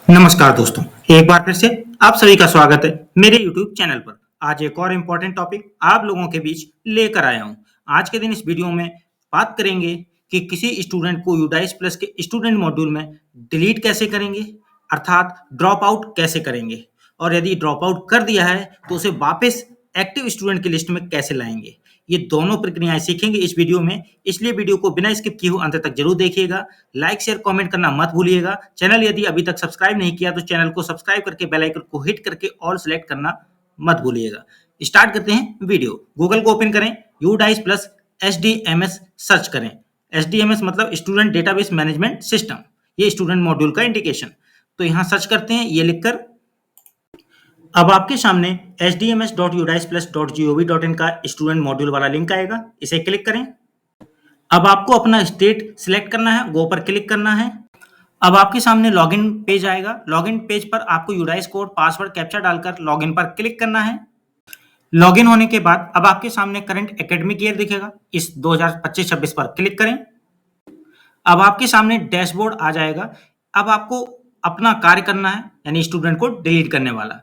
नमस्कार दोस्तों, एक बार फिर से आप सभी का स्वागत है मेरे YouTube चैनल पर। आज एक और इम्पोर्टेंट टॉपिक आप लोगों के बीच लेकर आया हूँ। आज के दिन इस वीडियो में बात करेंगे कि किसी स्टूडेंट को यूडाइस प्लस के स्टूडेंट मॉड्यूल में डिलीट कैसे करेंगे, अर्थात ड्रॉप आउट कैसे करेंगे, और यदि ड्रॉप आउट कर दिया है तो उसे वापस एक्टिव स्टूडेंट की लिस्ट में कैसे लाएंगे। ये दोनों प्रक्रियाएं सीखेंगे इस वीडियो में, इसलिए वीडियो को बिना स्किप किए हुए अंत तक जरूर देखिएगा। लाइक शेयर कमेंट करना मत भूलिएगा। चैनल यदि अभी तक सब्सक्राइब नहीं किया तो चैनल को सब्सक्राइब करके बेल आइकन को हिट करके ऑल सेलेक्ट करना मत भूलिएगा। स्टार्ट करते हैं वीडियो। गूगल को ओपन करें, यूडाइस प्लस एसडीएमएस सर्च करें। एसडीएमएस मतलब स्टूडेंट डेटाबेस मैनेजमेंट सिस्टम, ये स्टूडेंट मॉड्यूल का इंडिकेशन। तो यहाँ सर्च करते हैं ये लिखकर। अब आपके सामने hdms.udisplus.gov.in का स्टूडेंट मॉड्यूल वाला लिंक आएगा, इसे क्लिक करें। अब आपको अपना स्टेट सिलेक्ट करना है, गो पर क्लिक करना है। अब आपके सामने लॉगिन पेज आएगा। लॉगिन पेज पर आपको यूडाइस कोड, पासवर्ड, कैप्चा डालकर लॉगिन पर क्लिक करना है। लॉगिन होने के बाद अब आपके सामने करंट एकेडमिक ईयर दिखेगा, इस 2025-26 पर क्लिक करें। अब आपके सामने डैशबोर्ड आ जाएगा। अब आपको अपना कार्य करना है, यानी स्टूडेंट को डिलीट करने वाला।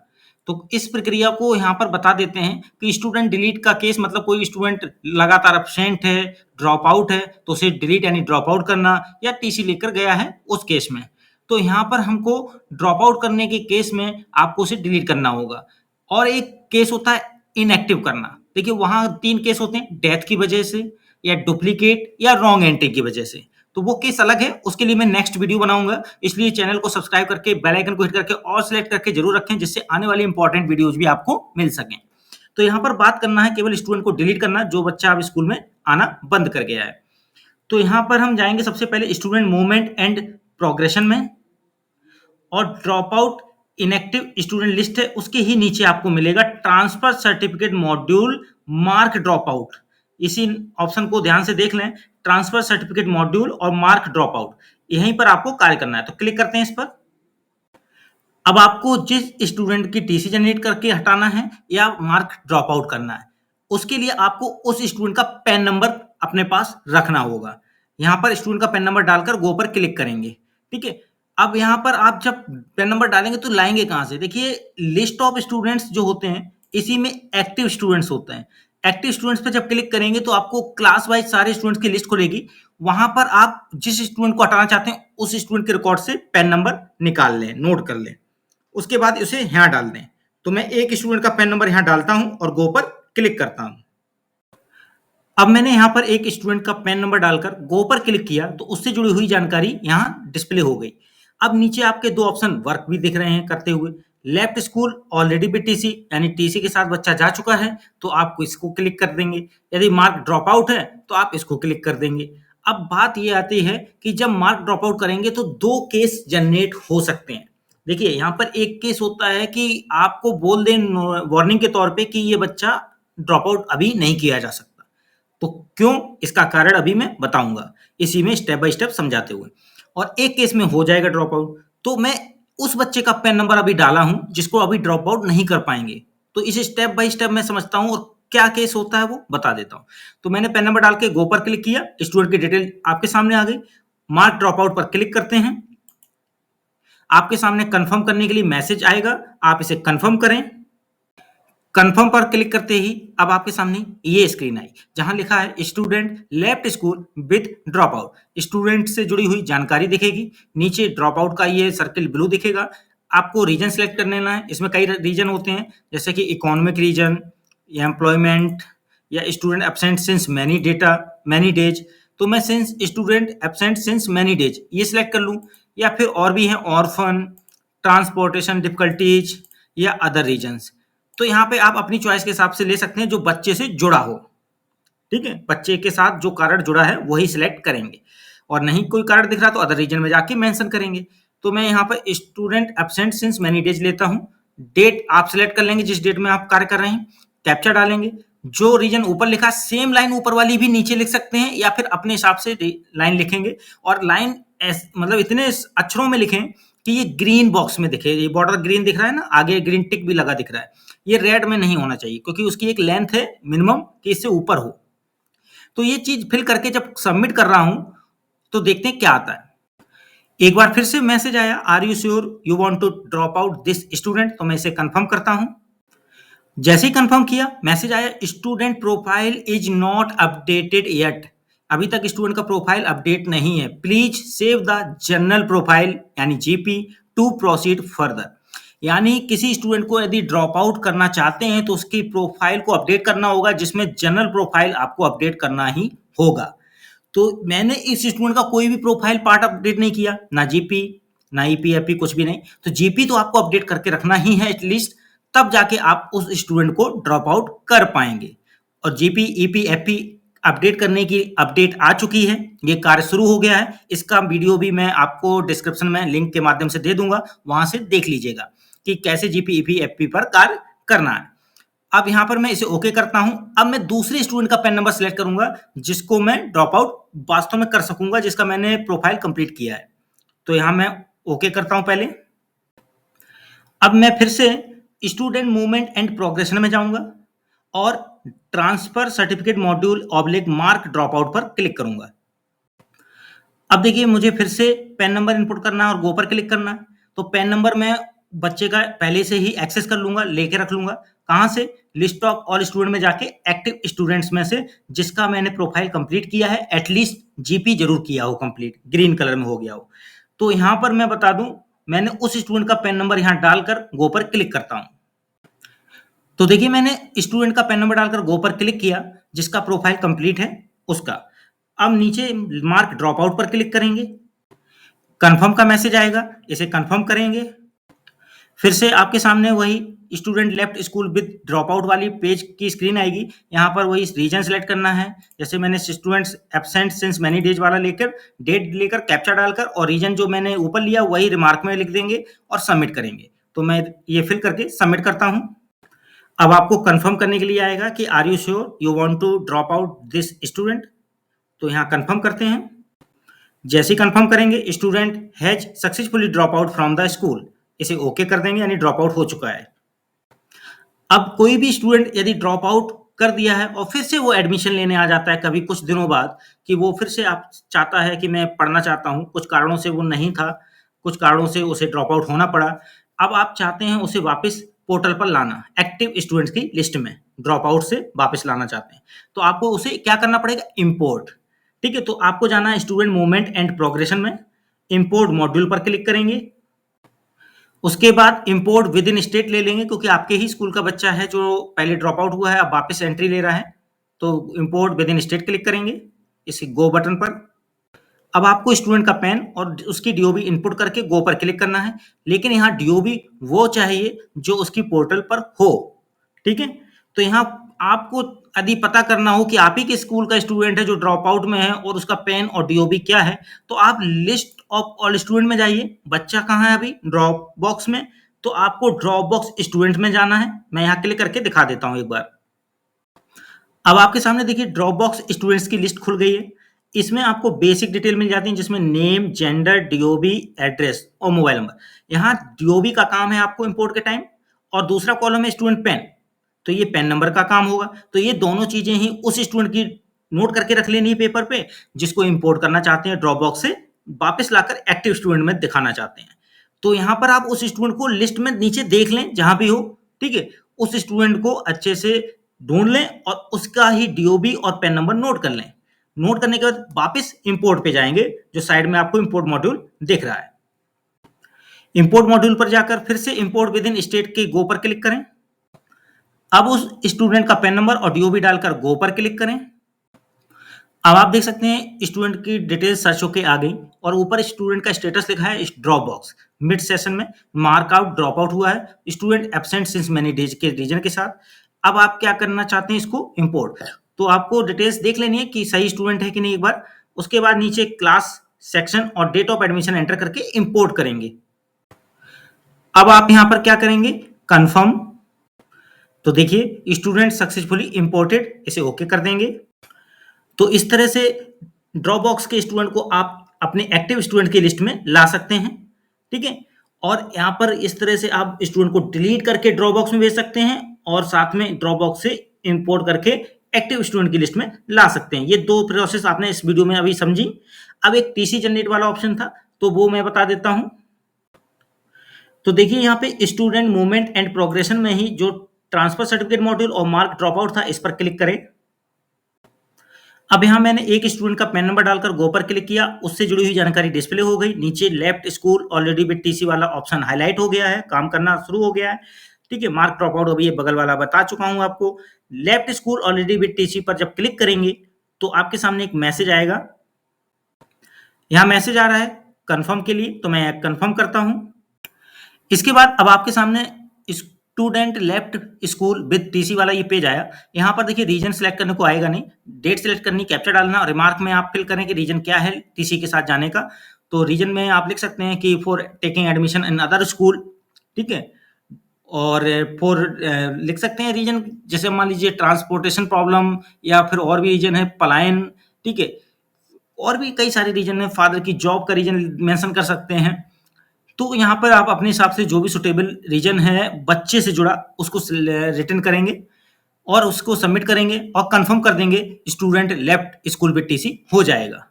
तो इस प्रक्रिया को यहाँ पर बता देते हैं कि स्टूडेंट डिलीट का केस मतलब कोई स्टूडेंट लगातार एब्सेंट है, ड्रॉप आउट है, तो उसे डिलीट यानी ड्रॉप आउट करना, या टीसी लेकर गया है उस केस में। तो यहाँ पर हमको ड्रॉप आउट करने के केस में आपको उसे डिलीट करना होगा। और एक केस होता है इनएक्टिव करना। देखिए वहां 3 केस होते हैं, डेथ की वजह से, या डुप्लीकेट, या रॉन्ग एंट्री की वजह से। तो वो केस अलग है, उसके लिए मैं नेक्स्ट वीडियो बनाऊंगा। इसलिए चैनल को सब्सक्राइब करके बेल आइकन को हिट करके और सिलेक्ट करके जरूर रखें, जिससे आने वाली इंपॉर्टेंट वीडियोज भी आपको मिल सकें। तो यहाँ पर बात करना है केवल स्टूडेंट को डिलीट करना जो बच्चा अब स्कूल में आना बंद कर गया है। तो यहाँ पर हम जाएंगे सबसे पहले स्टूडेंट मूवमेंट एंड प्रोग्रेशन में, और drop out inactive student list है, उसके ही नीचे आपको मिलेगा transfer certificate module mark drop out. इसी ऑप्शन को ध्यान से देख लें, ट्रांसफर सर्टिफिकेट मॉड्यूल और मार्क ड्रॉप आउट, यहीं पर आपको कार्य करना है। तो क्लिक करते हैं इस पर। अब आपको जिस स्टूडेंट की टीसी जनरेट करके हटाना है या मार्क ड्रॉप आउट करना है, उसके लिए आपको उस स्टूडेंट का पैन नंबर अपने पास रखना होगा। यहाँ पर स्टूडेंट का पैन नंबर डालकर गो पर क्लिक करेंगे। ठीक है। अब यहाँ पर आप जब पैन नंबर डालेंगे तो लाएंगे कहाँ से? देखिए लिस्ट ऑफ स्टूडेंट्स जो होते हैं, इसी में एक्टिव स्टूडेंट्स होते हैं। एक्टिव स्टूडेंट्स पर जब क्लिक करेंगे तो आपको क्लास वाइज सारे स्टूडेंट्स की लिस्ट खुलेगी। वहां पर आप जिस स्टूडेंट को हटाना चाहते हैं उस स्टूडेंट के रिकॉर्ड से पैन नंबर निकाल लें, नोट कर लें। उसके बाद उसे यहाँ डाल दें। तो मैं एक स्टूडेंट का पैन नंबर यहाँ डालता हूं और गो पर क्लिक करता हूं। अब मैंने यहाँ पर एक स्टूडेंट का पैन नंबर डालकर गो पर क्लिक किया तो उससे जुड़ी हुई जानकारी यहाँ डिस्प्ले हो गई। अब नीचे आपके 2 ऑप्शन वर्क भी दिख रहे हैं करते हुए। Left school already with TC, यानी टीसी के साथ बच्चा जा चुका है, तो आप इसको क्लिक कर देंगे। यदि मार्क ड्रॉप आउट है तो आप इसको क्लिक कर देंगे। अब बात ये आती है कि जब मार्क ड्रॉप आउट करेंगे तो 2 केस जनरेट हो सकते हैं। देखिए यहाँ पर एक केस होता है कि आपको बोल दें वार्निंग के तौर पे कि ये बच्चा ड्रॉप आउट अभी नहीं किया जा सकता। तो क्यों, इसका कारण अभी मैं बताऊंगा, इसी में स्टेप बाय स्टेप समझाते हुए। और एक केस में हो जाएगा ड्रॉप आउट, तो मैं उस बच्चे का पैन नंबर अभी डाला हूं जिसको अभी ड्रॉप आउट नहीं कर पाएंगे। तो इसे स्टेप बाय स्टेप मैं समझता हूं और क्या केस होता है वो बता देता हूं। तो मैंने पैन नंबर डाल के गो पर क्लिक किया, स्टूडेंट की डिटेल आपके सामने आ गई। मार्क ड्रॉप आउट पर क्लिक करते हैं। आपके सामने कंफर्म करने के लिए मैसेज आएगा, आप इसे कंफर्म करें। कंफर्म पर क्लिक करते ही अब आपके सामने ये स्क्रीन आई जहां लिखा है student left school with drop out. Student से जुड़ी हुई जानकारी दिखेगी, नीचे ड्रॉप आउट का ये सर्किल ब्लू दिखेगा। आपको रीजन सेलेक्ट कर लेना है। इसमें कई रीजन होते हैं, जैसे कि इकोनॉमिक रीजन, या एम्प्लॉयमेंट, या student absent since many days. तो मैं since student absent since many days ये सिलेक्ट कर लूँ, या फिर और भी हैं ऑर्फन, ट्रांसपोर्टेशन डिफिकल्टीज, या अदर रीजन्स। तो यहाँ पे आप अपनी चॉइस के हिसाब से ले सकते हैं जो बच्चे से जुड़ा हो। ठीक है, बच्चे के साथ जो कारण जुड़ा है वही सिलेक्ट करेंगे, और नहीं कोई कारण दिख रहा तो अदर रीजन में जाके मेंशन करेंगे। तो मैं यहाँ पर student absent since many days लेता हूँ। डेट आप सिलेक्ट कर लेंगे जिस डेट में आप कार्य कर रहे हैं। कैप्चा डालेंगे, जो रीजन ऊपर लिखा सेम लाइन ऊपर वाली भी नीचे लिख सकते हैं, या फिर अपने हिसाब से लाइन लिखेंगे। और लाइन मतलब इतने अक्षरों में लिखें कि ये ग्रीन बॉक्स में दिखे। ये बॉर्डर ग्रीन दिख रहा है ना, आगे ग्रीन टिक भी लगा दिख रहा है, ये रेड में नहीं होना चाहिए क्योंकि उसकी एक लेंथ है मिनिमम कि इससे ऊपर हो। तो ये चीज फिल करके जब सबमिट कर रहा हूं तो देखते हैं क्या आता है। एक बार फिर से मैसेज आया, are you sure you want to drop out this student, तो मैं इसे कंफर्म करता हूं। जैसे ही कंफर्म किया, मैसेज आया, student profile is not updated yet. अभी तक स्टूडेंट का प्रोफाइल अपडेट नहीं है, please save the general profile यानी जीपी टू प्रोसीड फर्दर। यानी किसी स्टूडेंट को यदि ड्रॉप आउट करना चाहते हैं तो उसकी प्रोफाइल को अपडेट करना होगा, जिसमें जनरल प्रोफाइल आपको अपडेट करना ही होगा। तो मैंने इस स्टूडेंट का कोई भी प्रोफाइल पार्ट अपडेट नहीं किया, ना जीपी ना ईपीएफपी, कुछ भी नहीं। तो जीपी तो आपको अपडेट करके रखना ही है एटलीस्ट, तब जाके आप उस स्टूडेंट को ड्रॉप आउट कर पाएंगे। और जीपी ईपीएफपी अपडेट करने की अपडेट आ चुकी है, ये कार्य शुरू हो गया है। इसका वीडियो भी मैं आपको डिस्क्रिप्शन में लिंक के माध्यम से दे दूंगा, वहां से देख लीजिएगा कि कैसे जीपी ईपीएफपी पर कार्य करना है। अब यहां पर मैं इसे ओके करता हूं। अब मैं दूसरे स्टूडेंट का पेन नंबर सेलेक्ट करूंगा जिसको मैं ड्रॉप आउट वास्तव में कर सकूंगा, जिसका मैंने प्रोफाइल कंप्लीट किया है। तो यहां मैं ओके करता हूं पहले। अब मैं फिर से स्टूडेंट मूवमेंट एंड प्रोग्रेशन में जाऊंगा और transfer certificate module oblique mark drop out पर क्लिक करूंगा। अब देखिए, मुझे फिर से पेन नंबर इनपुट करना है और गो पर क्लिक करना है। तो पेन नंबर मैं बच्चे का पहले से ही एक्सेस कर लूंगा, लेके रख लूंगा। कहां से? लिस्ट ऑफ ऑल स्टूडेंट में जाके एक्टिव स्टूडेंट्स में से जिसका मैंने प्रोफाइल कंप्लीट किया है, एटलीस्ट जीपी जरूर किया हो कंप्लीट, ग्रीन कलर में हो गया हो। तो यहां पर मैं बता दूं, मैंने उस स्टूडेंट का पेन नंबर यहां डालकर गो पर क्लिक करता हूं। तो देखिए, मैंने स्टूडेंट का पेन नंबर डालकर गो पर क्लिक किया, जिसका प्रोफाइल कंप्लीट है उसका। अब नीचे मार्क ड्रॉप आउट पर क्लिक करेंगे, कंफर्म का मैसेज आएगा, इसे कंफर्म करेंगे। फिर से आपके सामने वही student left school with drop out वाली पेज की स्क्रीन आएगी। यहाँ पर वही रीजन सेलेक्ट करना है, जैसे मैंने students absent since many days वाला लेकर डेट लेकर कैप्चा डालकर और रीजन जो मैंने ऊपर लिया वही रिमार्क में लिख देंगे और सबमिट करेंगे। तो मैं ये फिल करके सबमिट करता हूँ। अब आपको कंफर्म करने के लिए आएगा कि are you sure you want to drop out this student, तो यहाँ कंफर्म करते हैं। जैसे ही कंफर्म करेंगे, student has successfully drop out from the school, इसे ओके कर देंगे, यानी ड्रॉप आउट हो चुका है। अब कोई भी स्टूडेंट यदि ड्रॉप आउट कर दिया है और फिर से वो एडमिशन लेने आ जाता है कभी कुछ दिनों बाद, कि वो फिर से आप चाहता है कि मैं पढ़ना चाहता हूँ, कुछ कारणों से वो नहीं था, कुछ कारणों से उसे ड्रॉप आउट होना पड़ा। अब आप चाहते हैं उसे वापस पोर्टल पर लाना, एक्टिव स्टूडेंट्स की लिस्ट में ड्रॉप आउट से वापस लाना चाहते हैं, तो आपको उसे क्या करना पड़ेगा? इम्पोर्ट। ठीक है, तो आपको जाना है स्टूडेंट मूवमेंट एंड प्रोग्रेशन में, इम्पोर्ट मॉड्यूल पर क्लिक करेंगे। उसके बाद इंपोर्ट विद इन स्टेट ले लेंगे, क्योंकि आपके ही स्कूल का बच्चा है जो पहले ड्रॉप आउट हुआ है, अब वापस एंट्री ले रहा है। तो import with in state click करेंगे इस गो बटन पर। अब आपको स्टूडेंट का पेन और उसकी डीओबी इनपुट करके गो पर क्लिक करना है, लेकिन यहाँ डीओबी वो चाहिए जो उसकी पोर्टल पर हो। ठीक है, तो यहाँ आपको यदि पता करना हो कि आप ही के स्कूल का स्टूडेंट है जो ड्रॉप आउट में है और उसका पेन और डीओबी क्या है, तो आप लिस्ट ऑफ ऑल स्टूडेंट में जाइए। बच्चा कहाँ है? अभी ड्रॉप बॉक्स में। तो आपको ड्रॉप बॉक्स स्टूडेंट में जाना है। मैं यहाँ क्लिक करके दिखा देता हूँ एक बार। अब आपके सामने देखिए ड्रॉप बॉक्स स्टूडेंट्स की लिस्ट खुल गई है। इसमें आपको बेसिक डिटेल मिल जाती है, जिसमें नेम, जेंडर, डीओबी, एड्रेस और मोबाइल नंबर। यहाँ डीओबी का काम है आपको इंपोर्ट के टाइम, और दूसरा कॉलम है स्टूडेंट पेन, तो ये पेन नंबर का काम होगा। तो ये दोनों चीजें ही उस स्टूडेंट की नोट करके रख लेनी है पेपर पे, जिसको इंपोर्ट करना चाहते हैं ड्रॉप बॉक्स से वापस लाकर एक्टिव स्टूडेंट में दिखाना चाहते हैं। तो यहाँ पर आप उस स्टूडेंट को लिस्ट में नीचे देख लें जहां भी हो। ठीक है, उस स्टूडेंट को अच्छे से ढूंढ लें और उसका ही डीओबी और पेन नंबर नोट कर लें। नोट करने के बाद वापस इंपोर्ट पे जाएंगे, जो साइड में आपको इंपोर्ट मॉड्यूल दिख रहा है। इंपोर्ट मॉड्यूल पर जाकर फिर से इंपोर्ट विद इन स्टेट के गो पर क्लिक करें। अब उस स्टूडेंट का पेन नंबर और डीओबी डालकर गो पर क्लिक करें। अब आप देख सकते हैं स्टूडेंट की डिटेल सर्च होके आ गई और ऊपर स्टूडेंट का स्टेटस लिखा है ड्रॉप बॉक्स। मिड सेशन में मार्क आउट ड्रॉप आउट हुआ है, student absent since many days के रीजन के साथ। अब आप क्या करना चाहते हैं? इसको इंपोर्ट। तो आपको डिटेल्स देख लेनी है कि सही स्टूडेंट है कि नहीं एक बार। उसके बाद नीचे क्लास, सेक्शन और डेट ऑफ एडमिशन एंटर करके इंपोर्ट करेंगे। अब आप यहां पर क्या करेंगे? कंफर्म। तो देखिए स्टूडेंट सक्सेसफुली इंपोर्टेड, इसे ओके कर देंगे। तो इस तरह से ड्रॉप बॉक्स के स्टूडेंट को आप अपने एक्टिव स्टूडेंट की लिस्ट में ला सकते हैं। ठीक है, और यहाँ पर इस तरह से आप स्टूडेंट को डिलीट करके ड्रॉप बॉक्स में भेज सकते हैं और साथ में ड्रॉप बॉक्स से इंपोर्ट करके एक्टिव स्टूडेंट की लिस्ट में ला सकते हैं। ये दो प्रोसेस आपने इस वीडियो में अभी समझी। अब एक टीसी जनरेट वाला ऑप्शन था, तो वो मैं बता देता हूँ। तो देखिए यहाँ पे स्टूडेंट मूवमेंट एंड प्रोग्रेशन में ही जो ट्रांसफर सर्टिफिकेट मॉड्यूल और मार्क ड्रॉप आउट था, इस पर क्लिक करें। अब यहाँ मैंने एक स्टूडेंट का पैन नंबर डालकर गो पर क्लिक किया, उससे जुड़ी हुई जानकारी डिस्प्ले हो गई। नीचे left school already with TC वाला ऑप्शन हाईलाइट हो गया है, काम करना शुरू हो गया है। ठीक है, मार्क ड्रॉप आउट अभी ये बगल वाला बता चुका हूँ आपको। Left school already with TC पर जब क्लिक करेंगे तो आपके सामने एक मैसेज आएगा। यहाँ मैसेज आ रहा है कंफर्म के लिए, तो मैं कंफर्म करता हूँ। इसके बाद अब आपके सामने student left school with TC वाला ये पेज आया। यहाँ पर देखिए रीजन सेलेक्ट करने को आएगा नहीं, डेट सेलेक्ट करनी, कैप्चा डालना और रिमार्क में आप फिल करें कि रीजन क्या है टीसी के साथ जाने का। तो रीजन में आप लिख सकते हैं कि for taking admission in other school, ठीक है। और फॉर लिख सकते हैं रीजन, जैसे मान लीजिए ट्रांसपोर्टेशन प्रॉब्लम, या फिर और भी रीजन है पलायन, ठीक है। और भी कई सारे रीजन है, फादर की जॉब का रीजन मेंशन कर सकते हैं। तो यहाँ पर आप अपने हिसाब से जो भी सुटेबल रीजन है बच्चे से जुड़ा उसको रिटर्न करेंगे और उसको सबमिट करेंगे और कंफर्म कर देंगे, student left school with TC हो जाएगा।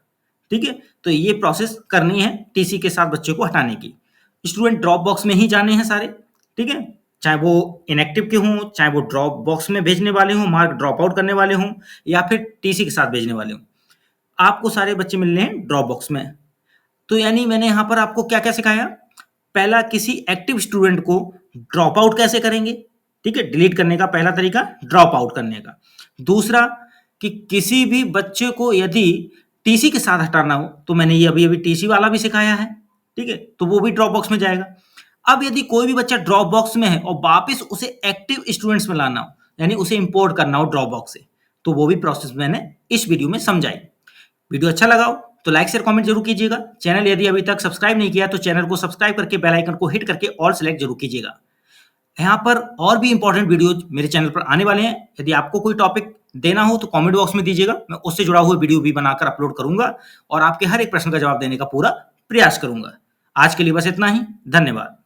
ठीक है, तो ये प्रोसेस करनी है टीसी के साथ बच्चे को हटाने की। स्टूडेंट ड्रॉप बॉक्स में ही जाने हैं सारे, ठीक है, चाहे वो इनएक्टिव के हों, चाहे वो ड्रॉप बॉक्स में भेजने वाले हों, मार्क ड्रॉप आउट करने वाले हों, या फिर टीसी के साथ भेजने वाले हों, आपको सारे बच्चे मिलने हैं ड्रॉप बॉक्स में। तो यानी मैंने यहाँ पर आपको क्या क्या सिखाया। पहला, किसी एक्टिव स्टूडेंट को ड्रॉप आउट कैसे करेंगे, ठीक है, डिलीट करने का पहला तरीका ड्रॉप आउट करने का। दूसरा, कि किसी भी बच्चे को यदि टीसी के साथ हटाना हो, तो मैंने ये अभी अभी टीसी वाला भी सिखाया है, ठीक है, तो वो भी ड्रॉप बॉक्स में जाएगा। अब यदि कोई भी बच्चा ड्रॉप बॉक्स में है और वापस उसे एक्टिव स्टूडेंट्स में लाना हो, यानी उसे इंपोर्ट करना हो ड्रॉप बॉक्स से, तो वो भी प्रोसेस मैंने इस वीडियो में समझाई। वीडियो अच्छा लगा हो तो लाइक शेयर कमेंट जरूर कीजिएगा। चैनल यदि अभी तक सब्सक्राइब नहीं किया तो चैनल को सब्सक्राइब करके बेल आइकन को हिट करके ऑल सेलेक्ट जरूर कीजिएगा। यहाँ पर और भी इंपॉर्टेंट वीडियोज मेरे चैनल पर आने वाले हैं। यदि आपको कोई टॉपिक देना हो तो कमेंट बॉक्स में दीजिएगा, मैं उससे जुड़ा हुआ वीडियो भी बनाकर अपलोड करूंगा और आपके हर एक प्रश्न का जवाब देने का पूरा प्रयास करूंगा। आज के लिए बस इतना ही, धन्यवाद।